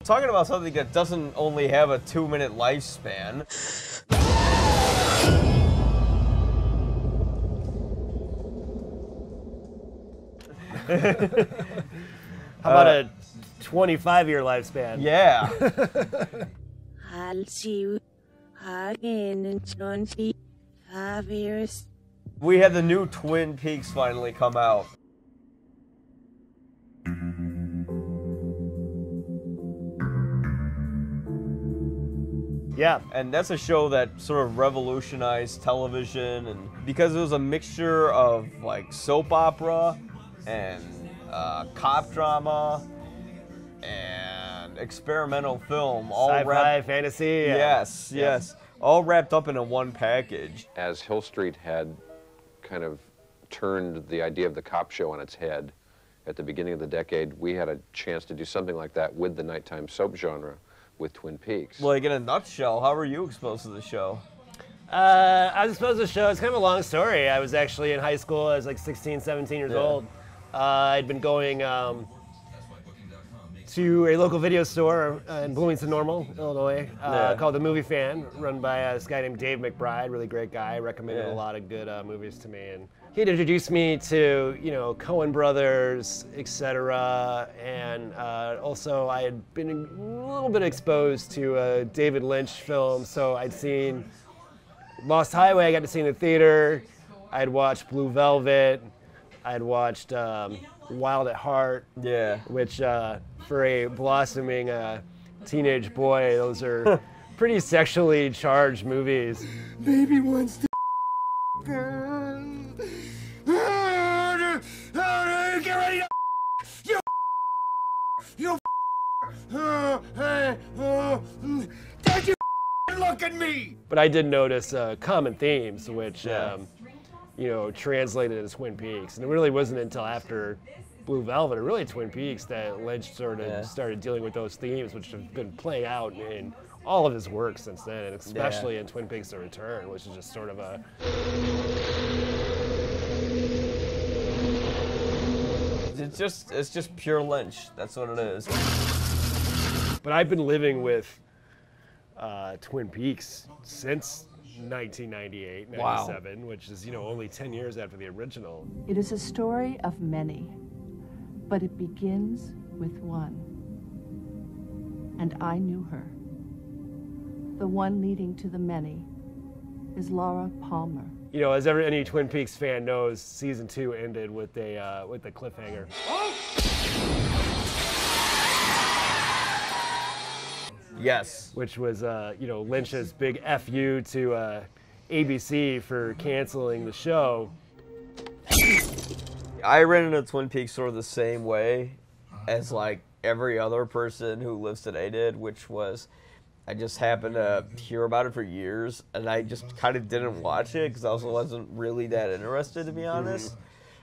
Talking about something that doesn't only have a 2-minute lifespan. How about a 25-year lifespan? Yeah. I'll see you again in 25 years. We had the new Twin Peaks finally come out. Yeah. And that's a show that sort of revolutionized television, and because it was a mixture of like soap opera and cop drama and experimental film, all sci-fi, fantasy. Yes, yes, all wrapped up in a one package. As Hill Street had kind of turned the idea of the cop show on its head at the beginning of the decade, we had a chance to do something like that with the nighttime soap genre with Twin Peaks. Like in a nutshell, how were you exposed to the show? I was exposed to the show. It's kind of a long story. I was actually in high school. I was like 16, 17 years old. I'd been going to a local video store in Bloomington Normal, Illinois, called The Movie Fan, run by this guy named Dave McBride, really great guy, recommended a lot of good movies to me. And he'd introduced me to, you know, Coen Brothers, etc. And also I had been a little bit exposed to David Lynch films, so I'd seen Lost Highway, I got to see in the theater. I'd watched Blue Velvet. I'd watched Wild at Heart, which for a blossoming teenage boy, those are pretty sexually charged movies. Baby wants to girl. Get ready to you don't you look at me. But I did notice common themes, which you know, translated as Twin Peaks, and it really wasn't until after Blue Velvet, or really Twin Peaks, that Lynch sort of started dealing with those themes, which have been playing out in all of his work since then, and especially in Twin Peaks: The Return, which is just sort of a... It's just pure Lynch. That's what it is. But I've been living with Twin Peaks since 1998, 97, which is, you know, only 10 years after the original. It is a story of many, but it begins with one. And I knew her. The one leading to the many is Laura Palmer. You know, as any Twin Peaks fan knows, season 2 ended with a cliffhanger. Yes. Which was, you know, Lynch's big FU to ABC for canceling the show. I ran into Twin Peaks sort of the same way as like every other person who lives today did, which was I just happened to hear about it for years, and I just kind of didn't watch it because I also wasn't really that interested, to be honest.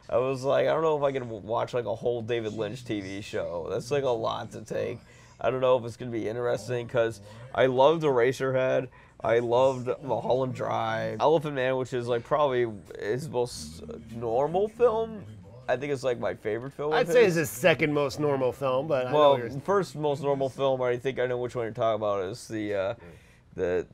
I was like, I don't know if I can watch like a whole David Lynch TV show. That's like a lot to take. I don't know if it's going to be interesting because I loved Eraserhead. I loved Mulholland Drive. Elephant Man, which is like probably his most normal film. I think it's like my favorite film. I'd say it's his second most normal film, but well, first most normal film. I think I know which one you're talking about. Is the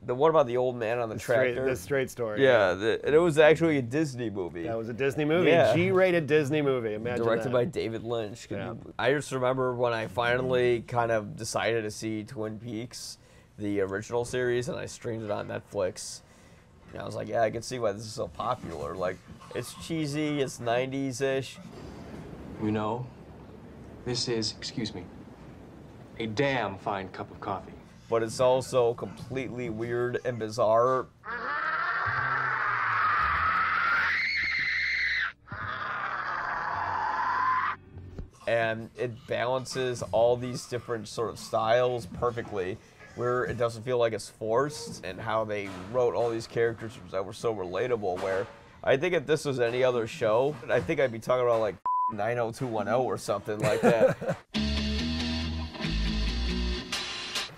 one about the old man on the tractor. The Straight Story. Yeah, and it was actually a Disney movie. That was a Disney movie, G-rated Disney movie. Imagine directed that. by David Lynch. Yeah. I just remember when I finally kind of decided to see Twin Peaks, the original series, and I streamed it on Netflix. And I was like, yeah, I can see why this is so popular. Like, it's cheesy, it's 90s-ish. You know, this is, excuse me, a damn fine cup of coffee. But it's also completely weird and bizarre. And it balances all these different sort of styles perfectly, where it doesn't feel like it's forced, and how they wrote all these characters that were so relatable, where I think if this was any other show, I think I'd be talking about like 90210 or something like that.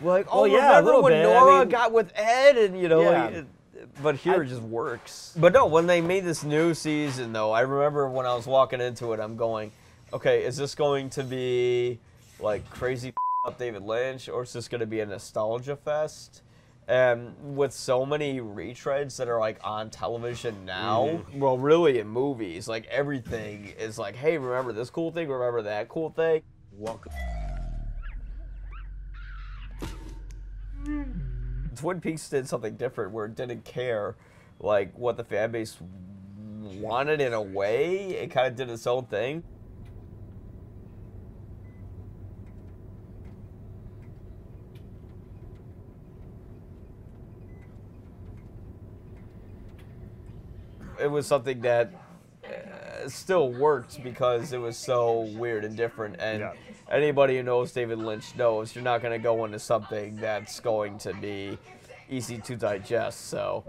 Like, oh yeah, remember when Nora got with Ed, and you know, but here it just works. But no, when they made this new season though, I remember when I was walking into it, I'm going, okay, is this going to be like crazy up David Lynch, or it's just going to be a nostalgia fest. With so many retreads that are like on television now, well, really in movies, like everything is like, hey, remember this cool thing? Remember that cool thing? Welcome. Twin Peaks did something different where it didn't care like what the fan base wanted in a way. It kind of did its own thing. It was something that still worked because it was so weird and different. And anybody who knows David Lynch knows you're not going to go into something that's going to be easy to digest. So.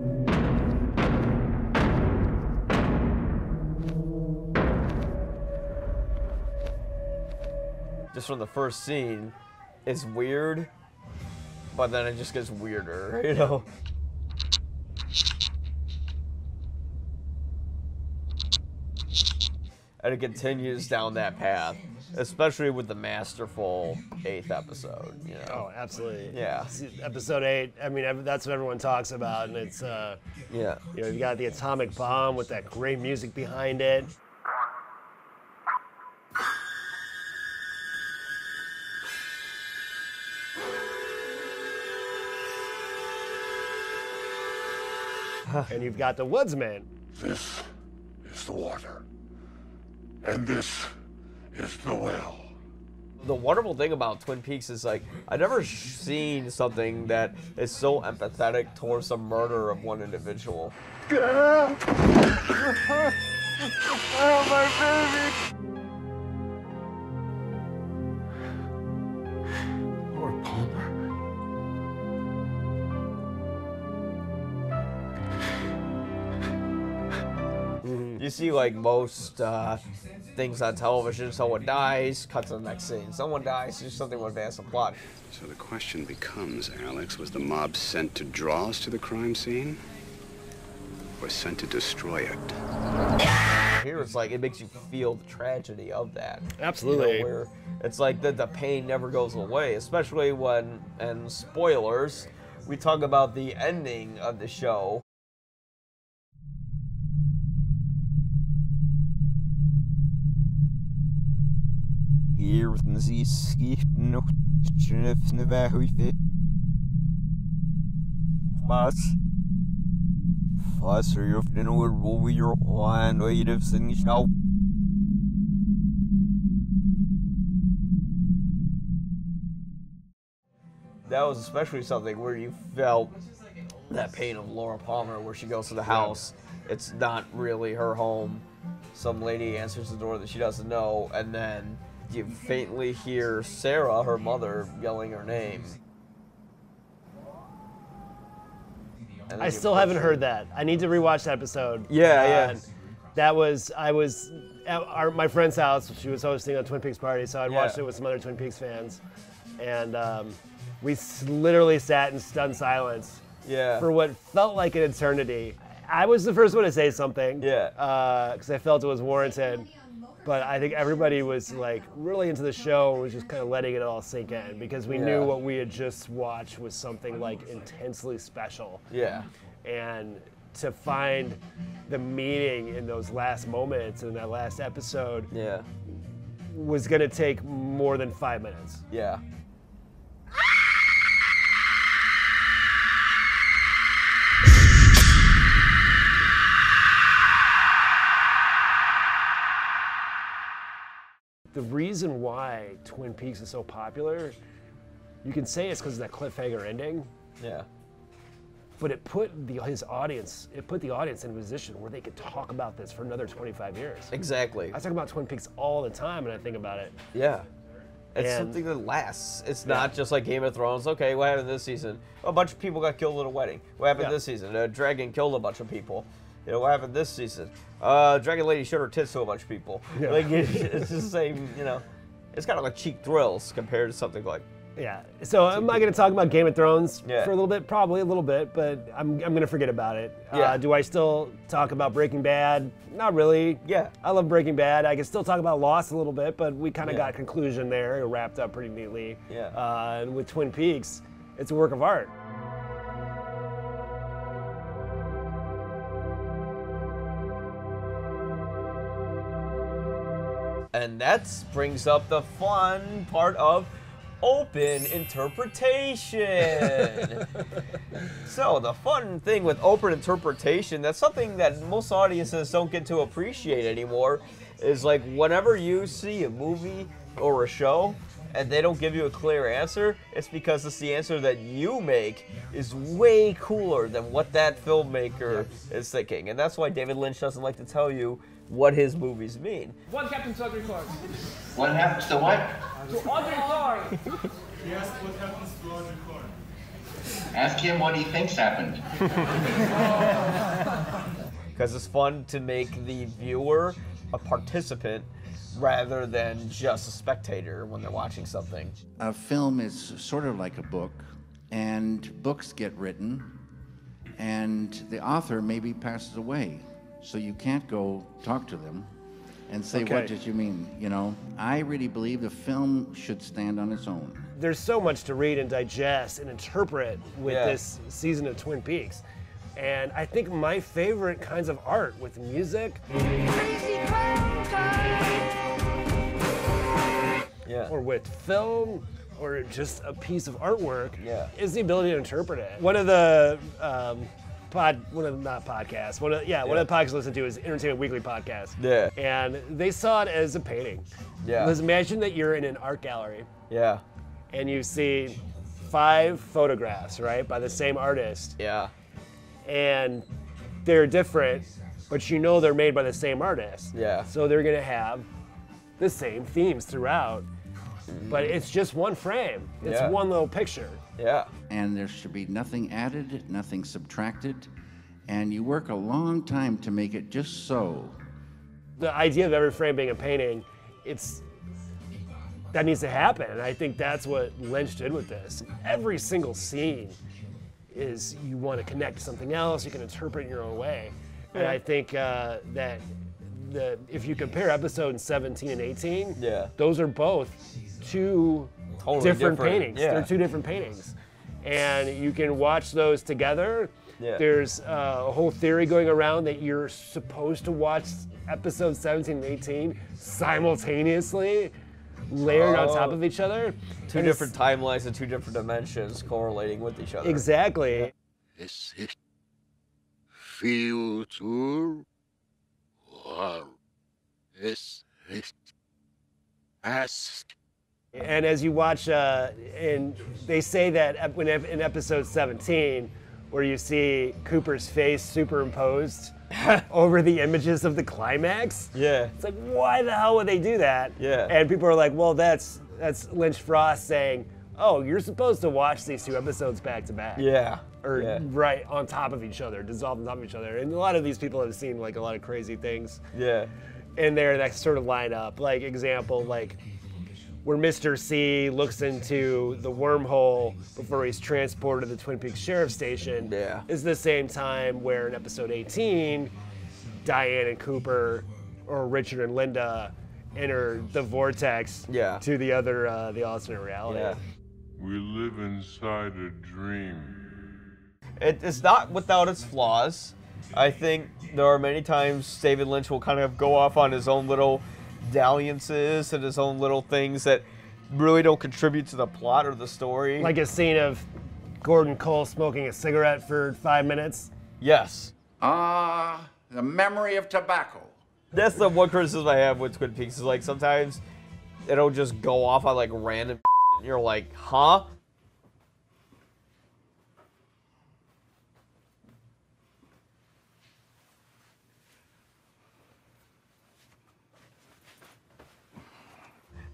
Just from the first scene, it's weird, but then it just gets weirder, you know? And it continues down that path, especially with the masterful 8th episode, you know? Oh, absolutely. Yeah. Episode 8, I mean, that's what everyone talks about, and it's, yeah. You know, you got the atomic bomb with that great music behind it. And you've got the woodsman. This is the water. And this is the well. The wonderful thing about Twin Peaks is, like, I've never seen something that is so empathetic towards the murder of one individual. Oh, my baby! Lord Palmer. You see, like, most things on television, someone dies, cut to the next scene. Someone dies, do something to advance the plot. So the question becomes, Alex, was the mob sent to draw us to the crime scene? Or sent to destroy it? Here it's like, it makes you feel the tragedy of that. Absolutely. You know, where it's like the pain never goes away, especially when, and spoilers, we talk about the ending of the show. Hier worden sie skieten nog schriftende weghuizen. Was? Was er of den oor weer aan of zijn schouw. That was especially something where you felt that pain of Laura Palmer, where she goes to the house. It's not really her home. Some lady answers the door that she doesn't know, and then you faintly hear Sarah, her mother, yelling her name. I still haven't heard that. I need to rewatch that episode. Yeah. That was, I was at my friend's house. She was hosting a Twin Peaks party, so I'd watched it with some other Twin Peaks fans. And we literally sat in stunned silence for what felt like an eternity. I was the first one to say something because I felt it was warranted. But I think everybody was like really into the show and was just kind of letting it all sink in because we knew what we had just watched was something like intensely special. Yeah. And to find the meaning in those last moments in that last episode was going to take more than 5 minutes. Yeah. The reason why Twin Peaks is so popular, you can say it's because of that cliffhanger ending. Yeah. But it put the audience in a position where they could talk about this for another 25 years. Exactly. I talk about Twin Peaks all the time when I think about it. Yeah. It's something that lasts. It's not just like Game of Thrones. Okay, what happened this season? A bunch of people got killed at a wedding. What happened this season? A dragon killed a bunch of people. You know, what happened this season? Dragon Lady showed her tits to a bunch of people. Yeah. Like, it's just the same, you know. It's kind of like cheap thrills compared to something like Yeah. So am I going to talk about Game of Thrones for a little bit? Probably a little bit, but I'm going to forget about it. Yeah. Do I still talk about Breaking Bad? Not really. Yeah. I love Breaking Bad. I can still talk about Lost a little bit, but we kind of got a conclusion there. It wrapped up pretty neatly. Yeah. And with Twin Peaks, it's a work of art. And that brings up the fun part of open interpretation. So the fun thing with open interpretation, that's something that most audiences don't get to appreciate anymore, is like whenever you see a movie or a show and they don't give you a clear answer, it's because it's the answer that you make is way cooler than what that filmmaker is thinking. And that's why David Lynch doesn't like to tell you what his movies mean. What happened to Audrey Clark? What happens to what? To Audrey Clark! He asked what happens to Audrey Clark. Ask him what he thinks happened. Because it's fun to make the viewer a participant rather than just a spectator when they're watching something. A film is sort of like a book, and books get written, and the author maybe passes away. So you can't go talk to them and say, what did you mean? You know, I really believe the film should stand on its own. There's so much to read and digest and interpret with this season of Twin Peaks. And I think my favorite kinds of art with music or with film or just a piece of artwork is the ability to interpret it. One of the one of the podcasts I listen to is Entertainment Weekly podcast. Yeah. And they saw it as a painting. Yeah. Let's imagine that you're in an art gallery. Yeah. And you see 5 photographs, right, by the same artist. Yeah. And they're different, but you know they're made by the same artist. Yeah. So they're gonna have the same themes throughout. But it's just one frame. It's one little picture. Yeah. And there should be nothing added, nothing subtracted, and you work a long time to make it just so. The idea of every frame being a painting, that needs to happen. And I think that's what Lynch did with this. Every single scene is you want to connect to something else, you can interpret in your own way. And I think that if you compare episodes 17 and 18, those are both two different paintings. Yeah. They're 2 different paintings. And you can watch those together. Yeah. There's a whole theory going around that you're supposed to watch episodes 17 and 18 simultaneously, layered on top of each other. 2 different timelines and 2 different dimensions correlating with each other. Exactly. Is it future or is it past? And as you watch, and they say that in episode 17, where you see Cooper's face superimposed over the images of the climax. Yeah. It's like, why the hell would they do that? Yeah. And people are like, well, that's Lynch Frost saying, oh, you're supposed to watch these 2 episodes back to back. Yeah. Or right on top of each other, dissolved on top of each other. And a lot of these people have seen like a lot of crazy things in there that sort of line up. Like example, like where Mr. C looks into the wormhole before he's transported to the Twin Peaks Sheriff's Station is the same time where in episode 18, Diane and Cooper, or Richard and Linda, enter the vortex to the other, the alternate reality. Yeah. We live inside a dream. It's not without its flaws. I think there are many times David Lynch will kind of go off on his own little dalliances and his own little things that really don't contribute to the plot or the story. Like a scene of Gordon Cole smoking a cigarette for 5 minutes. Yes. The memory of tobacco. That's the one criticism I have with Twin Peaks is like sometimes it'll just go off on like random and you're like, huh?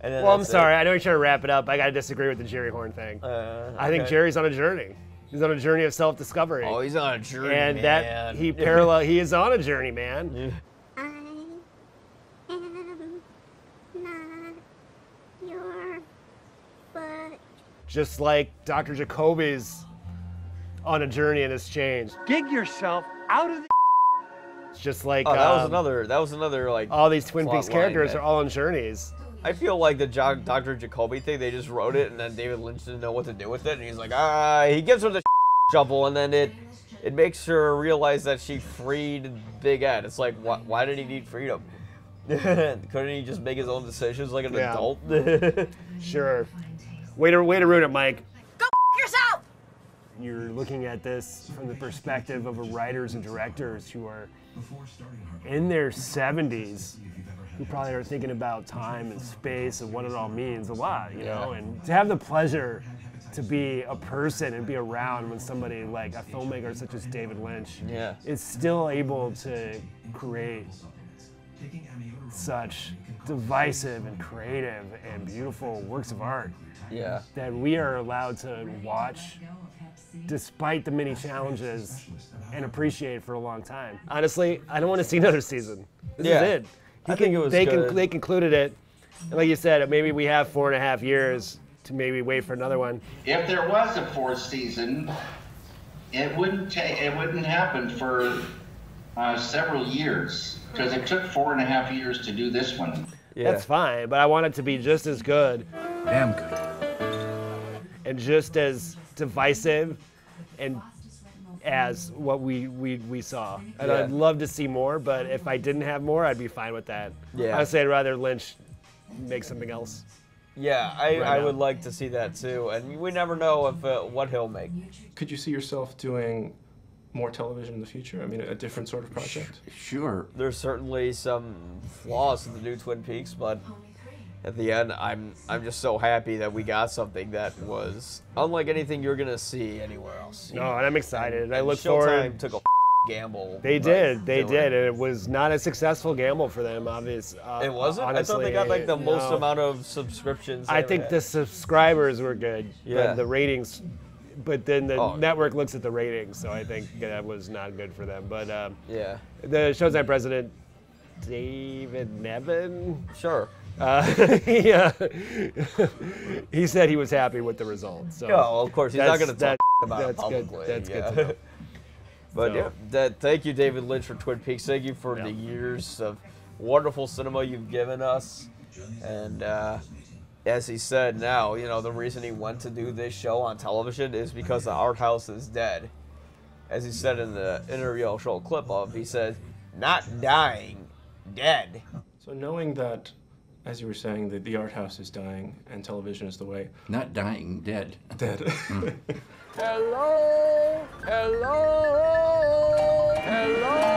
Well, I'm sorry. I know you're trying to wrap it up. I got to disagree with the Jerry Horn thing. I think Jerry's on a journey. He's on a journey of self-discovery. Oh, he's on a journey, and man. That he is on a journey, man. Yeah. I am not your foot just like Dr. Jacoby's on a journey and has changed. Gig yourself out of the. It's just like that was another like all these Twin Peaks characters that, are all on journeys. I feel like the Dr. Jacoby thing, they just wrote it and then David Lynch didn't know what to do with it, and he's like, he gives her the shovel, and then it makes her realize that she freed Big Ed. It's like, why did he need freedom? Couldn't he just make his own decisions like an adult? Sure. Way to ruin it, Mike. Go yourself! You're looking at this from the perspective of writers and directors who are in their 70s, who probably are thinking about time and space and what it all means a lot, you know? And to have the pleasure to be a person and be around when somebody like a filmmaker such as David Lynch is still able to create such divisive and creative and beautiful works of art that we are allowed to watch despite the many challenges and appreciate for a long time. Honestly, I don't want to see another season. This is it. I think it was good. They concluded it. And like you said, maybe we have 4.5 years to maybe wait for another one. If there was a 4th season, it wouldn't happen for several years, because it took 4.5 years to do this one. That's fine, but I want it to be just as good. Damn good. And just as divisive and as what we saw. And I'd love to see more, but if I didn't have more, I'd be fine with that. Honestly, I'd rather Lynch make something else. Yeah, I would like to see that too, and we never know if what he'll make. Could you see yourself doing more television in the future? I mean, a different sort of project? Sure. There's certainly some flaws to the new Twin Peaks, but at the end, I'm just so happy that we got something that was unlike anything you're gonna see anywhere else. No, and I'm excited. And I look Showtime forward. Took a gamble. They did, and it was not a successful gamble for them, obviously. It wasn't? Honestly, I thought they got like the most amount of subscriptions. I think the subscribers were good, Yeah. but the ratings, but then the network looks at the ratings, so I think that was not good for them. But yeah, the Showtime president, David Nevin. Sure. He said he was happy with the results. So well, of course, he's not going to talk about it that's publicly. Good. That's good to know. But thank you, David Lynch, for Twin Peaks. Thank you for the years of wonderful cinema you've given us. And as he said now, the reason he went to do this show on television is because the art house is dead. As he said in the interview I'll show a clip of, he said, not dying, dead. So knowing that, as you were saying, that the art house is dying and television is the way. Not dying, dead. Dead. Hello, hello, hello.